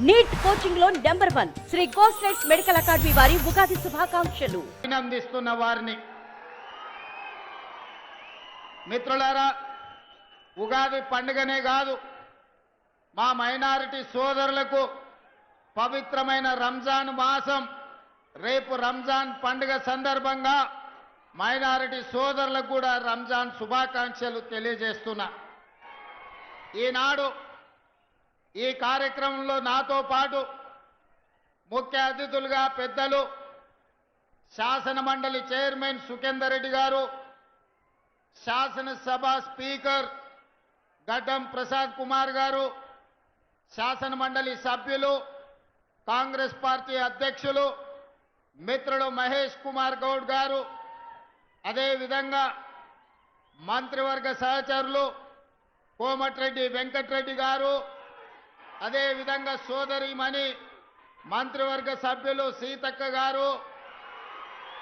NEET coaching లో number 1 Shri కోస్టెక్స్ medical academy వారి ఉగాది శుభాకాంక్షలు. అభినందిస్తున్న వారిని మిత్రులారా, ఉగాది పండుగనే కాదు, మా మైనారిటీ సోదరులకు పవిత్రమైన రంజాన్ మాసం. రేపు రంజాన్ పండుగ సందర్భంగా మైనారిటీ సోదరులకు కూడా రంజాన్ శుభాకాంక్షలు తెలియజేస్తున్నా. ఈనాడు ఈ కార్యక్రమంలో నాతో పాటు ముఖ్య అతిథులుగా పెద్దలు శాసన మండలి చైర్మన్ సుఖేందర్ రెడ్డి గారు, శాసనసభ స్పీకర్ గడ్డం ప్రసాద్ కుమార్ గారు, శాసన మండలి సభ్యులు, కాంగ్రెస్ పార్టీ అధ్యక్షులు మిత్రుడు మహేష్ కుమార్ గౌడ్ గారు, అదేవిధంగా మంత్రివర్గ సహచరులు కోమటిరెడ్డి వెంకటరెడ్డి గారు, అదేవిధంగా సోదరిమణి మంత్రివర్గ సభ్యులు సీతక్క గారు,